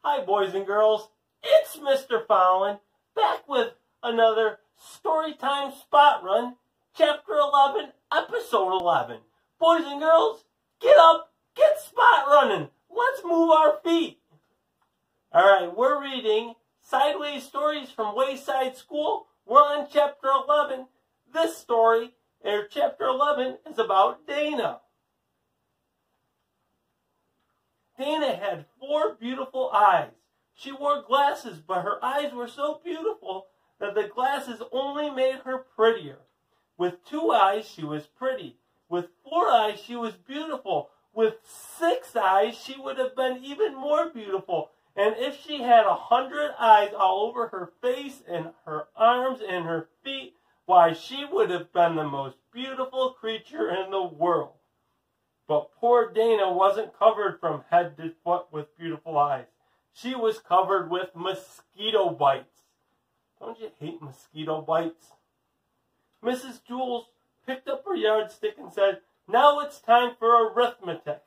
Hi, boys and girls. It's Mr. Fallon, back with another Storytime Spot Run, Chapter 11, Episode 11. Boys and girls, get up, get spot running. Let's move our feet. All right, we're reading Sideways Stories from Wayside School. We're on Chapter 11. This story, or Chapter 11, is about Dana. Dana had 4 beautiful eyes. She wore glasses, but her eyes were so beautiful that the glasses only made her prettier. With 2 eyes, she was pretty. With 4 eyes, she was beautiful. With 6 eyes, she would have been even more beautiful. And if she had 100 eyes all over her face and her arms and her feet, why, she would have been the most beautiful creature in the world. But poor Dana wasn't covered from head to foot with beautiful eyes. She was covered with mosquito bites. Don't you hate mosquito bites? Mrs. Jules picked up her yardstick and said, "Now it's time for arithmetic."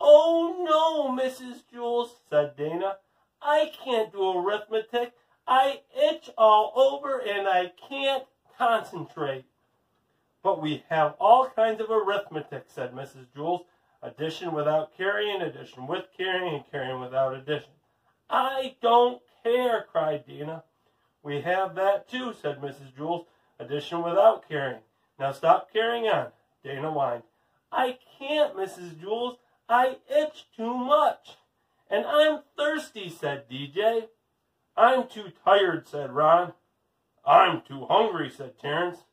"Oh no, Mrs. Jules," said Dana. "I can't do arithmetic. I itch all over and I can't concentrate." "But we have all kinds of arithmetic," said Mrs. Jules. "Addition without carrying, addition with carrying, and carrying without addition." "I don't care," cried Dana. "We have that too," said Mrs. Jules. "Addition without carrying. Now stop carrying on." Dana whined. "I can't, Mrs. Jules. I itch too much." "And I'm thirsty," said DJ. "I'm too tired," said Ron. "I'm too hungry," said Terrence.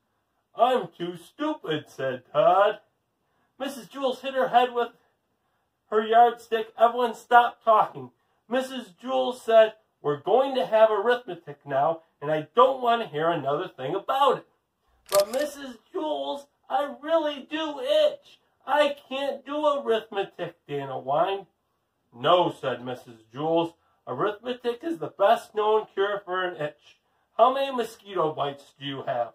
"I'm too stupid," said Todd. Mrs. Jules hit her head with her yardstick. Everyone stopped talking. Mrs. Jules said, "We're going to have arithmetic now, and I don't want to hear another thing about it." "But Mrs. Jules, I really do itch. I can't do arithmetic," Dana whined. "No," said Mrs. Jules. "Arithmetic is the best known cure for an itch. How many mosquito bites do you have?"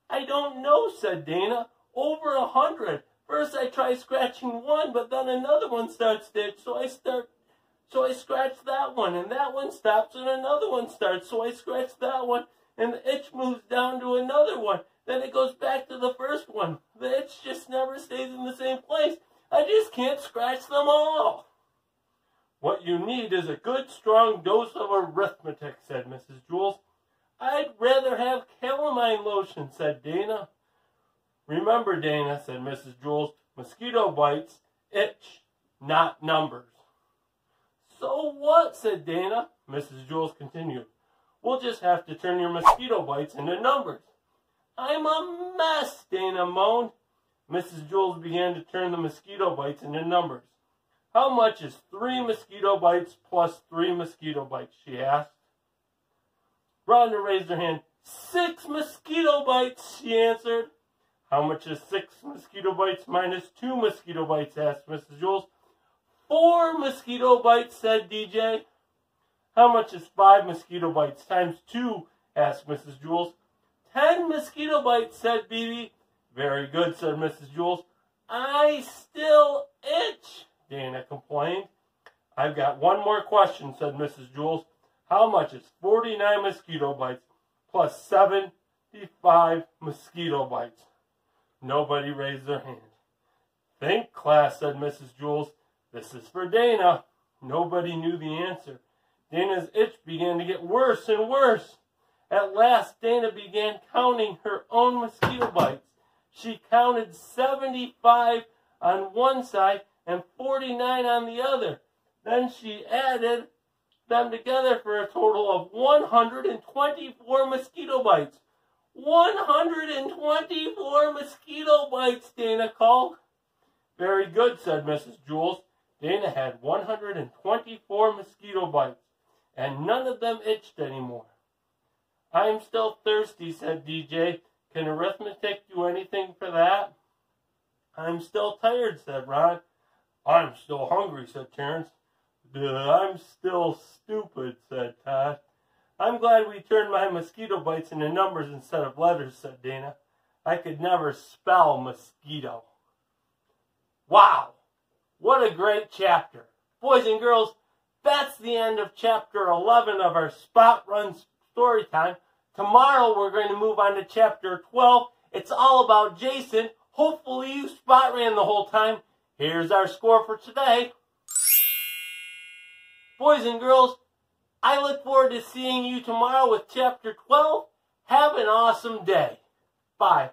"I don't know," said Dana. "Over 100. First I try scratching one, but then another one starts to itch, so I scratch that one, and that one stops, and another one starts, so I scratch that one, and the itch moves down to another one. Then it goes back to the first one. The itch just never stays in the same place. I just can't scratch them all." "What you need is a good strong dose of arithmetic," said Mrs. Jules. "I'd rather have calamine lotion," said Dana. "Remember, Dana," said Mrs. Jules, "mosquito bites itch, not numbers." "So what?" said Dana. Mrs. Jules continued, "We'll just have to turn your mosquito bites into numbers." "I'm a mess," Dana moaned. Mrs. Jules began to turn the mosquito bites into numbers. "How much is 3 mosquito bites plus 3 mosquito bites?" she asked. Rhonda raised her hand. 6 mosquito bites, she answered. "How much is 6 mosquito bites minus 2 mosquito bites?" asked Mrs. Jules. 4 mosquito bites, said DJ. "How much is 5 mosquito bites times 2? asked Mrs. Jules. 10 mosquito bites, said BB. "Very good," said Mrs. Jules. "I still itch," Dana complained. "I've got one more question," said Mrs. Jules. "How much is 49 mosquito bites plus 75 mosquito bites?" Nobody raised their hand. "Think, class," said Mrs. Jules. "This is for Dana." Nobody knew the answer. Dana's itch began to get worse and worse. At last, Dana began counting her own mosquito bites. She counted 75 on one side and 49 on the other. Then she added them together for a total of 124 mosquito bites. 124 mosquito bites, Dana called. "Very good," said Mrs. Jules. Dana had 124 mosquito bites, and none of them itched anymore. "I'm still thirsty," said DJ. "Can arithmetic do anything for that?" "I'm still tired," said Ron. "I'm still hungry," said Terrence. "I'm still stupid," said Todd. "I'm glad we turned my mosquito bites into numbers instead of letters," said Dana. "I could never spell mosquito." Wow! What a great chapter. Boys and girls, that's the end of chapter 11 of our Spot Run story time. Tomorrow we're going to move on to chapter 12. It's all about Jason. Hopefully you spot ran the whole time. Here's our score for today. Boys and girls, I look forward to seeing you tomorrow with chapter 12. Have an awesome day. Bye.